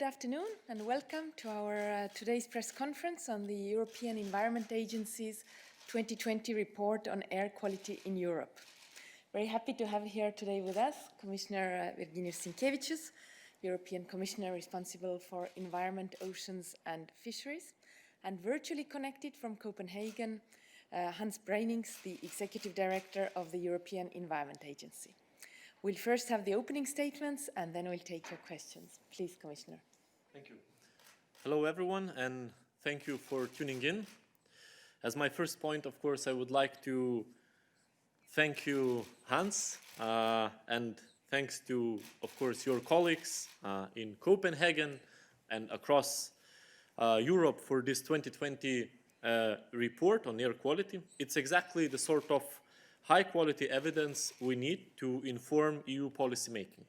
Good afternoon and welcome to our today's press conference on the European Environment Agency's 2020 report on air quality in Europe. Very happy to have here today with us Commissioner Virginijus Sinkevicius, European Commissioner responsible for environment, oceans and fisheries, and virtually connected from Copenhagen, Hans Breinings, the Executive Director of the European Environment Agency. We'll first have the opening statements and then we'll take your questions. Please, Commissioner. Thank you. Hello, everyone, and thank you for tuning in. As my first point, of course, I would like to thank you, Hans, and thanks to, of course, your colleagues in Copenhagen and across Europe for this 2020 report on air quality. It's exactly the sort of high-quality evidence we need to inform EU policymaking.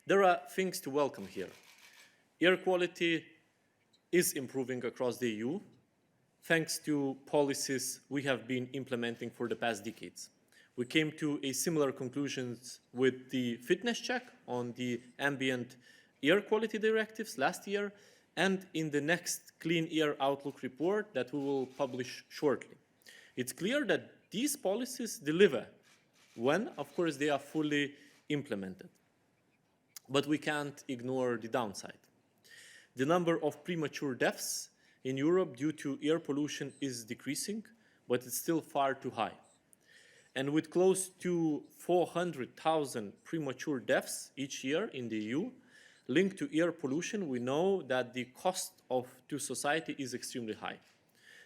There are things to welcome here. Air quality is improving across the EU, thanks to policies we have been implementing for the past decades. We came to a similar conclusions with the fitness check on the Ambient Air Quality Directives last year, and in the next Clean Air Outlook report that we will publish shortly. It's clear that these policies deliver when, of course, they are fully implemented. But we can't ignore the downside. The number of premature deaths in Europe due to air pollution is decreasing, but it's still far too high. And with close to 400,000 premature deaths each year in the EU, linked to air pollution, we know that the cost to society is extremely high.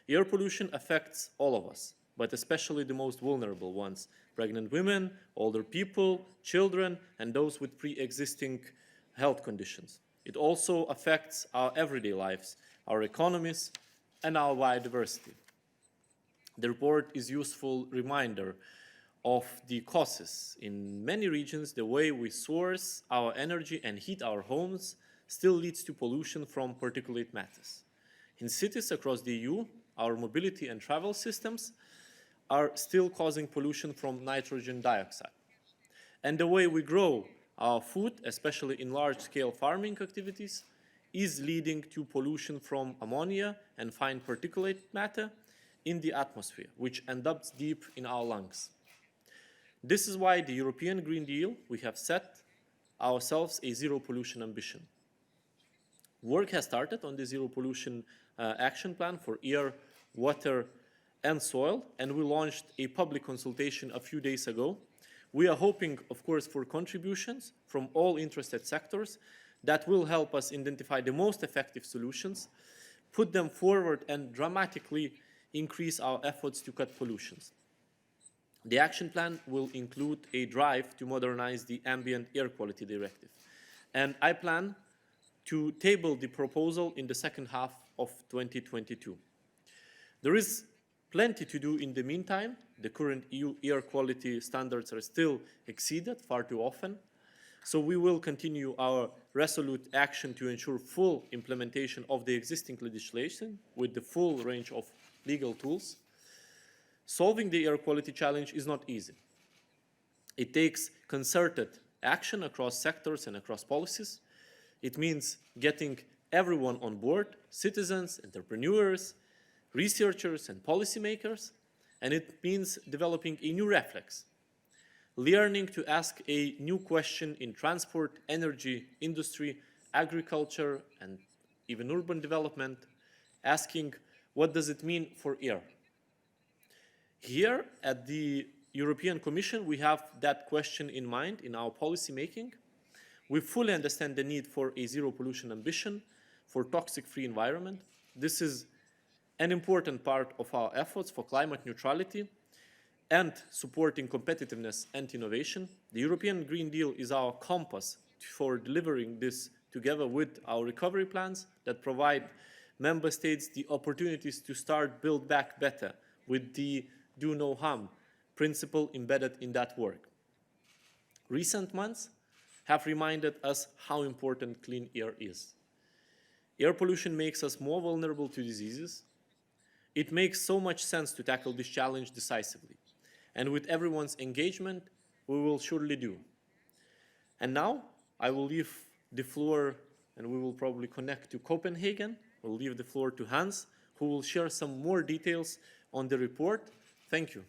Air pollution affects all of us, but especially the most vulnerable ones: pregnant women, older people, children, and those with pre-existing health conditions. It also affects our everyday lives, our economies, and our biodiversity. The report is a useful reminder of the causes. In many regions, the way we source our energy and heat our homes still leads to pollution from particulate matters. In cities across the EU, our mobility and travel systems are still causing pollution from nitrogen dioxide. And the way we grow our food, especially in large-scale farming activities, is leading to pollution from ammonia and fine particulate matter in the atmosphere, which end up deep in our lungs. This is why the European Green Deal, we have set ourselves a zero pollution ambition. Work has started on the zero pollution action plan for air, water, and soil, and we launched a public consultation a few days ago. We are hoping, of course, for contributions from all interested sectors that will help us identify the most effective solutions, put them forward, and dramatically increase our efforts to cut pollutions. The action plan will include a drive to modernize the Ambient Air Quality Directive, and I plan to table the proposal in the second half of 2022. There is plenty to do in the meantime. The current EU air quality standards are still exceeded far too often. So we will continue our resolute action to ensure full implementation of the existing legislation with the full range of legal tools. Solving the air quality challenge is not easy. It takes concerted action across sectors and across policies. It means getting everyone on board: citizens, entrepreneurs, researchers and policymakers, and it means developing a new reflex, learning to ask a new question in transport, energy, industry, agriculture, and even urban development, asking what does it mean for air? Here at the European Commission, we have that question in mind in our policy making. We fully understand the need for a zero pollution ambition, for toxic-free environment. This is an important part of our efforts for climate neutrality and supporting competitiveness and innovation. The European Green Deal is our compass for delivering this together with our recovery plans that provide member states the opportunities to start build back better with the do no harm principle embedded in that work. Recent months have reminded us how important clean air is. Air pollution makes us more vulnerable to diseases. It makes so much sense to tackle this challenge decisively. And with everyone's engagement, we will surely do. And now I will leave the floor, and we will probably connect to Copenhagen. We'll leave the floor to Hans, who will share some more details on the report. Thank you.